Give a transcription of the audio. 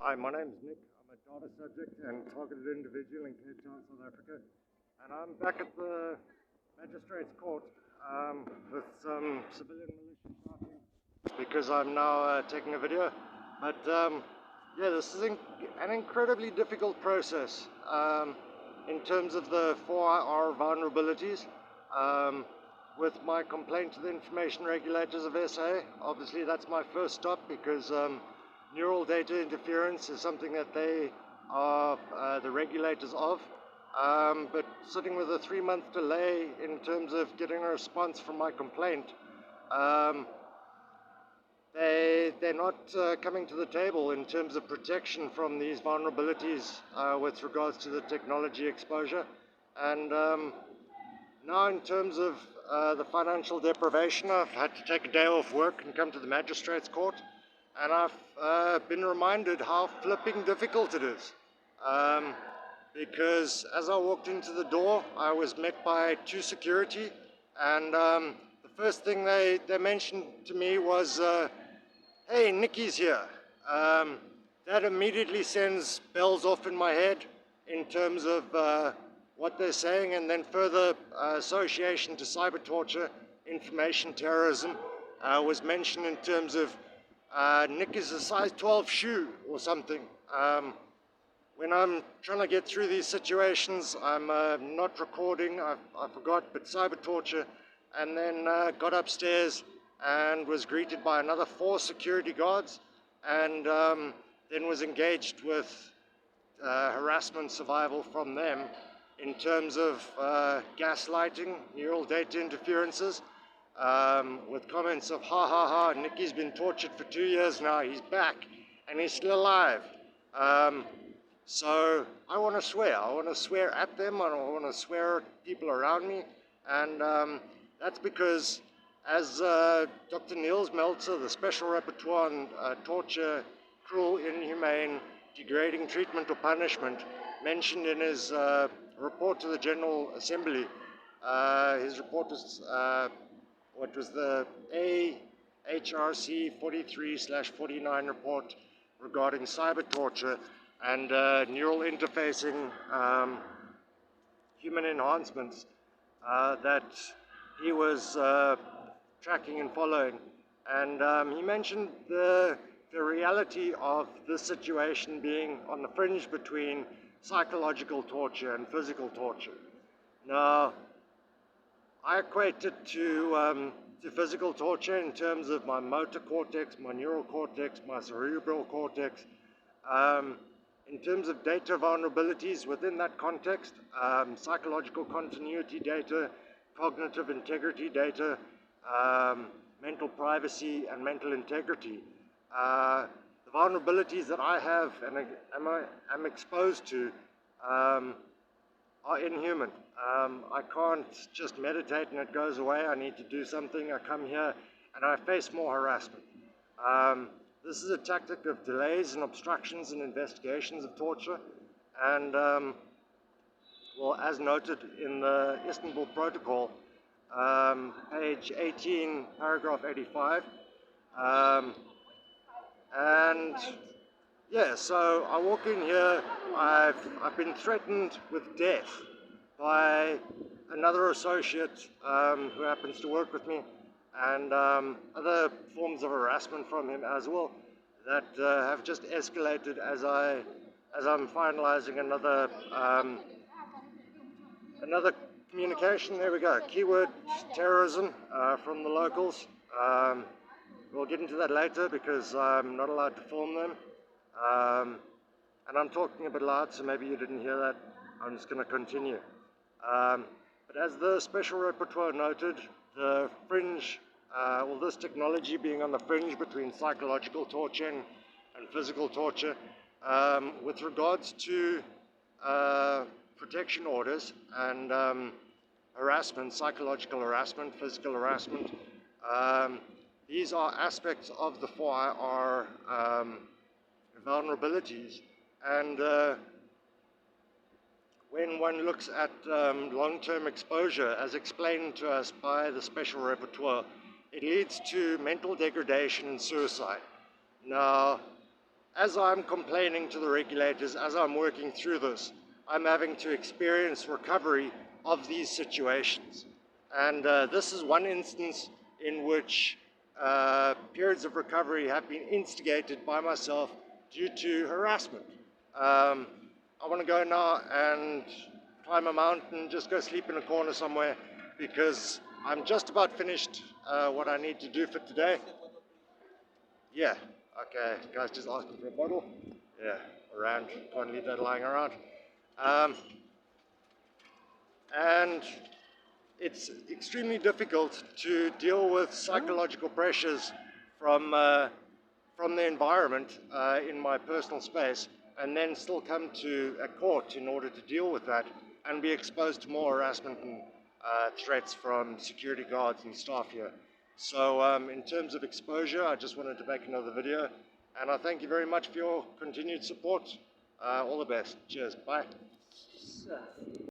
Hi, my name is Nick. I'm a data subject and targeted individual in Cape Town, South Africa. And I'm back at the Magistrates Court with some civilian militia shouting because I'm now taking a video. But yeah, this is an incredibly difficult process in terms of the 4.I.R vulnerabilities. With my complaint to the information regulators of SA, obviously that's my first stop because neural data interference is something that they are the regulators of. But sitting with a 3-month delay in terms of getting a response from my complaint, they're not coming to the table in terms of protection from these vulnerabilities with regards to the technology exposure. And now in terms of the financial deprivation, I've had to take a day off work and come to the Magistrates Court, and I've been reminded how flipping difficult it is. Because as I walked into the door, I was met by 2 security, and the first thing they mentioned to me was, hey, Nicky's here. That immediately sends bells off in my head in terms of what they're saying, and then further association to cyber torture, information terrorism was mentioned in terms of Nick is a size 12 shoe or something. When I'm trying to get through these situations, I'm not recording, I forgot, but cyber torture, and then got upstairs and was greeted by another 4 security guards, and then was engaged with harassment survival from them in terms of gaslighting, neural data interferences, with comments of, ha ha ha, Nicky's been tortured for 2 years now, he's back, and he's still alive. So I want to swear at them, I want to swear at people around me, and that's because, as Dr. Niels Meltzer, the Special Rapporteur on Torture, Cruel, Inhumane, Degrading Treatment or Punishment, mentioned in his report to the General Assembly. His report was, what was the AHRC 43/49 report regarding cyber torture and neural interfacing human enhancements that he was tracking and following. And he mentioned the reality of this situation being on the fringe between psychological torture and physical torture. Now, I equate it to physical torture in terms of my motor cortex, my neural cortex, my cerebral cortex. In terms of data vulnerabilities within that context, psychological continuity data, cognitive integrity data, mental privacy and mental integrity. The vulnerabilities that I have and am exposed to are inhuman. I can't just meditate and it goes away. I need to do something. I come here and I face more harassment. This is a tactic of delays and obstructions in investigations of torture, and well, as noted in the Istanbul Protocol, page 18, paragraph 85, and yeah, so I walk in here, I've been threatened with death by another associate who happens to work with me, and other forms of harassment from him as well that have just escalated as I'm finalizing another communication. There we go. Keyword terrorism from the locals. We'll get into that later because I'm not allowed to film them. And I'm talking a bit loud, so maybe you didn't hear that. I'm just going to continue. But as the Special Rapporteur noted, the fringe, well, this technology being on the fringe between psychological torture and physical torture, with regards to protection orders and harassment, psychological harassment, physical harassment, these are aspects of the 4.I.R vulnerabilities, and when one looks at long-term exposure, as explained to us by the Special Rapporteur, it leads to mental degradation and suicide. Now, as I'm complaining to the regulators, as I'm working through this, I'm having to experience recovery of these situations. And this is one instance in which periods of recovery have been instigated by myself due to harassment. I want to go now and climb a mountain, just go sleep in a corner somewhere, because I'm just about finished what I need to do for today. Yeah, okay, guys just asking for a bottle. Yeah, around, can't leave that lying around. Um, and it's extremely difficult to deal with psychological pressures from, from the environment in my personal space, and then still come to a court in order to deal with that and be exposed to more harassment and threats from security guards and staff here. So in terms of exposure, I just wanted to make another video, and I thank you very much for your continued support. All the best. Cheers. Bye.